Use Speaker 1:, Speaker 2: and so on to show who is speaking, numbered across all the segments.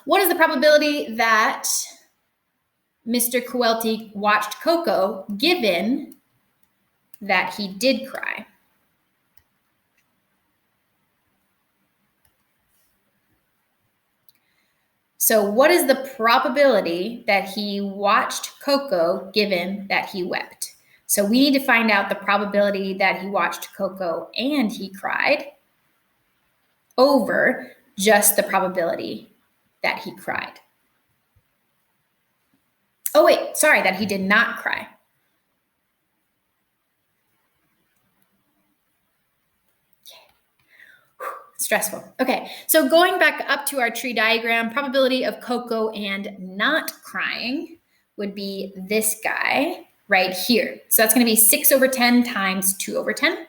Speaker 1: what is the probability that Mr. Kuwelty watched Coco given that he did cry? So what is the probability that he watched Coco given that he wept? So we need to find out the probability that he watched Coco and he cried over just the probability that he cried. Oh, wait, sorry, that he did not cry. Stressful. Okay, so going back up to our tree diagram, probability of Coco and not crying would be this guy right here. So that's going to be 6 over 10 times 2 over 10.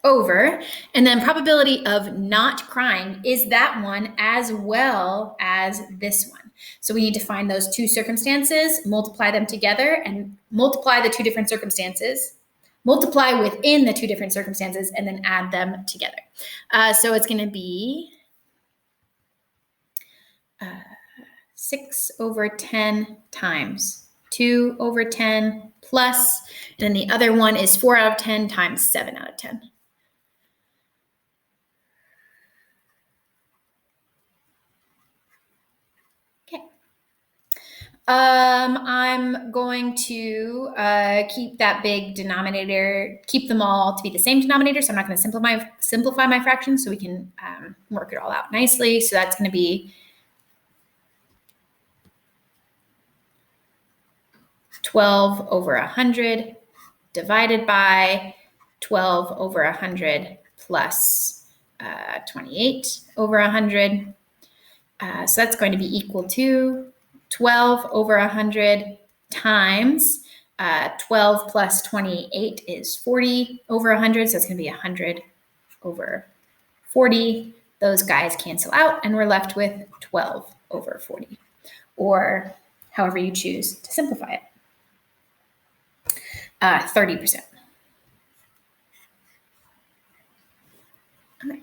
Speaker 1: Over, and then probability of not crying is that one as well as this one. So we need to find those two circumstances, multiply them together, and multiply the two different circumstances, multiply within the two different circumstances, and then add them together. So it's going to be 6 over 10 times 2 over 10 plus, and then the other one is 4 out of 10 times 7 out of 10. I'm going to keep that big denominator, keep them all to be the same denominator. So I'm not going to simplify my fractions so we can work it all out nicely. So that's going to be 12 over 100 divided by 12 over 100 plus 28 over 100. So that's going to be equal to 12 over 100 times 12 plus 28 is 40 over 100. So it's going to be 100 over 40. Those guys cancel out, and we're left with 12 over 40, or however you choose to simplify it. 30%. All right.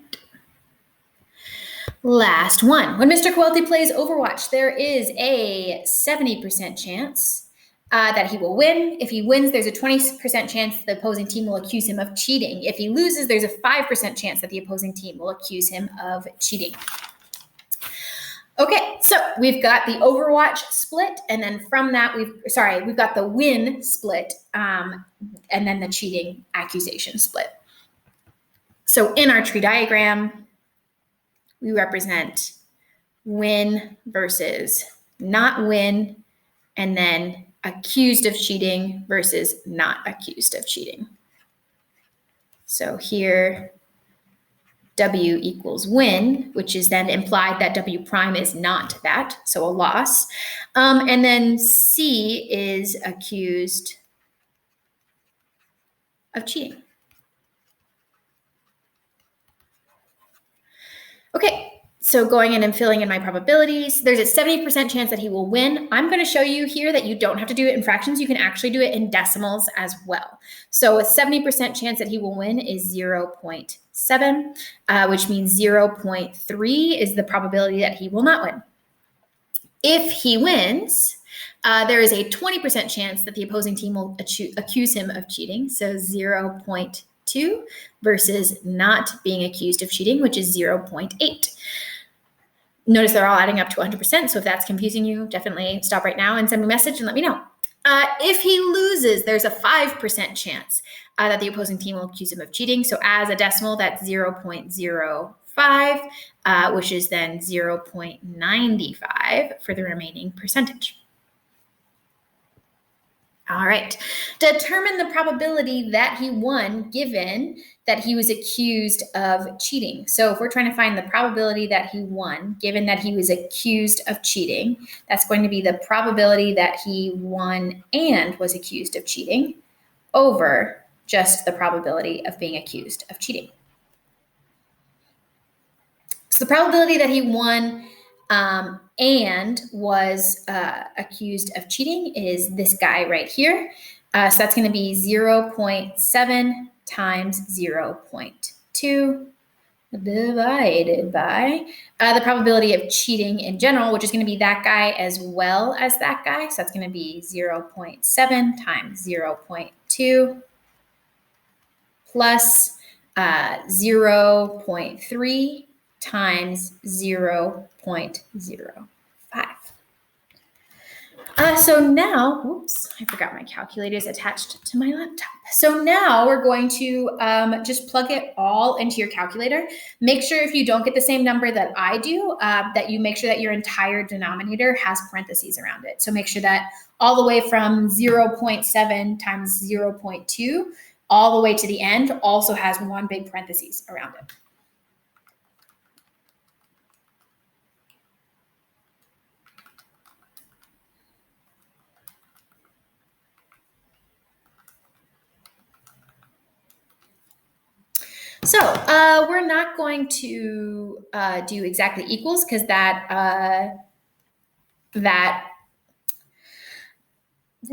Speaker 1: Last one. When Mr. Kuwelty plays Overwatch, there is a 70% chance that he will win. If he wins, there's a 20% chance the opposing team will accuse him of cheating. If he loses, there's a 5% chance that the opposing team will accuse him of cheating. Okay, so we've got the Overwatch split, and then from that, we've got the win split, and then the cheating accusation split. So in our tree diagram, we represent win versus not win, and then accused of cheating versus not accused of cheating. So here, W equals win, which is then implied that W prime is not that, so a loss. And then C is accused of cheating. Okay, so going in and filling in my probabilities, there's a 70% chance that he will win. I'm going to show you here that you don't have to do it in fractions. You can actually do it in decimals as well. So a 70% chance that he will win is 0.7, which means 0.3 is the probability that he will not win. If he wins, there is a 20% chance that the opposing team will accuse him of cheating, so 0.2 versus not being accused of cheating, which is 0.8. Notice they're all adding up to 100%, so if that's confusing you, definitely stop right now and send me a message and let me know. If he loses, there's a 5% chance that the opposing team will accuse him of cheating. So as a decimal, that's 0.05, which is then 0.95 for the remaining percentage. All right. Determine the probability that he won given that he was accused of cheating. So if we're trying to find the probability that he won given that he was accused of cheating, that's going to be the probability that he won and was accused of cheating over just the probability of being accused of cheating. So the probability that he won and was accused of cheating is this guy right here. So that's going to be 0.7 times 0.2 divided by the probability of cheating in general, which is going to be that guy as well as that guy. So that's going to be 0.7 times 0.2 plus 0.3 times 0.05. So now, oops, I forgot my calculator is attached to my laptop. So now we're going to just plug it all into your calculator. Make sure if you don't get the same number that I do, that you make sure that your entire denominator has parentheses around it. So make sure that all the way from 0.7 times 0.2 all the way to the end also has one big parentheses around it. So we're not going to do exactly equals because that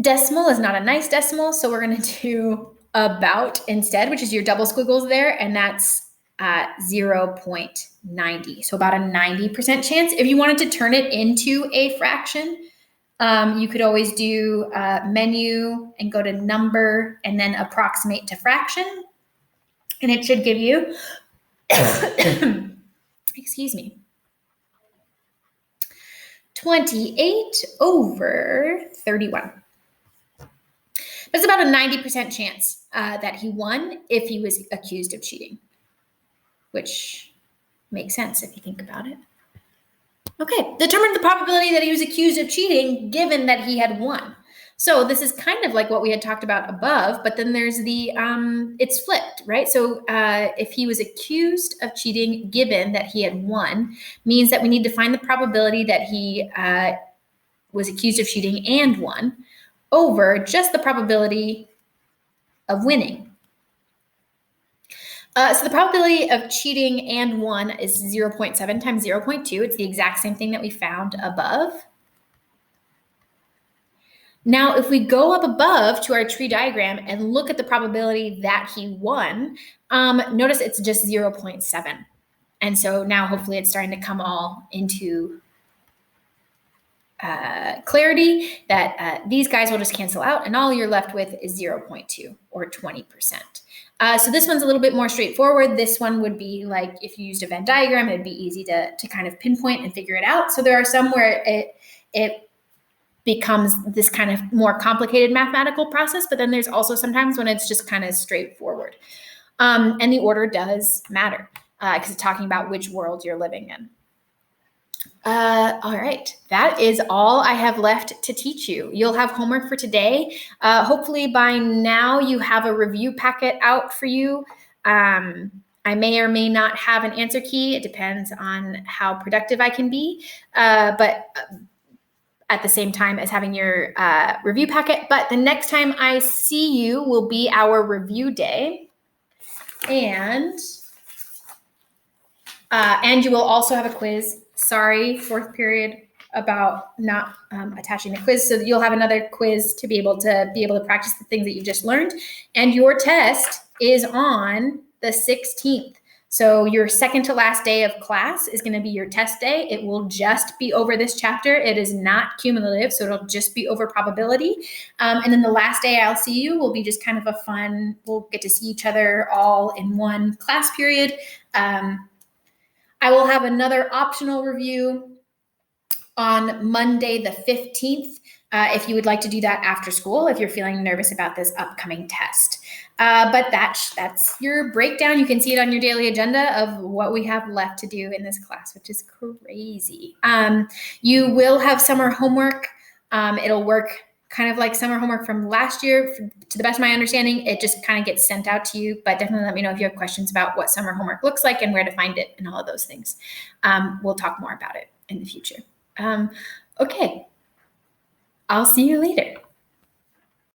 Speaker 1: decimal is not a nice decimal. So we're going to do about instead, which is your double squiggles there, and that's 0.90. So about a 90% chance. If you wanted to turn it into a fraction, you could always do menu and go to number and then approximate to fraction. And it should give you, excuse me, 28 over 31. That's about a 90% chance that he won if he was accused of cheating, which makes sense if you think about it. Okay, determine the probability that he was accused of cheating given that he had won. So this is kind of like what we had talked about above, but then there's the, it's flipped, right? So if he was accused of cheating given that he had won, means that we need to find the probability that he was accused of cheating and won over just the probability of winning. So the probability of cheating and won is 0.7 times 0.2. It's the exact same thing that we found above. Now, if we go up above to our tree diagram and look at the probability that he won, notice it's just 0.7. And so now hopefully it's starting to come all into clarity that these guys will just cancel out and all you're left with is 0.2 or 20%. So this one's a little bit more straightforward. This one would be like if you used a Venn diagram, it'd be easy to kind of pinpoint and figure it out. So there are some where it becomes this kind of more complicated mathematical process, but then there's also sometimes when it's just kind of straightforward. And the order does matter because it's talking about which world you're living in. All right, that is all I have left to teach you. You'll have homework for today. Hopefully by now you have a review packet out for you. I may or may not have an answer key. It depends on how productive I can be. But at the same time as having your review packet. But the next time I see you will be our review day. And you will also have a quiz. Sorry, fourth period, about not attaching the quiz. So you'll have another quiz to be able to practice the things that you just learned. And your test is on the 16th. So your second to last day of class is going to be your test day. It will just be over this chapter. It is not cumulative, so it'll just be over probability. And then the last day I'll see you will be just kind of a fun, we'll get to see each other all in one class period. I will have another optional review on Monday the 15th. If you would like to do that after school, if you're feeling nervous about this upcoming test. But that's your breakdown. You can see it on your daily agenda of what we have left to do in this class, which is crazy. You will have summer homework. It'll work kind of like summer homework from last year. To the best of my understanding, it just kind of gets sent out to you, but definitely let me know if you have questions about what summer homework looks like and where to find it and all of those things. We'll talk more about it in the future. Okay. I'll see you later.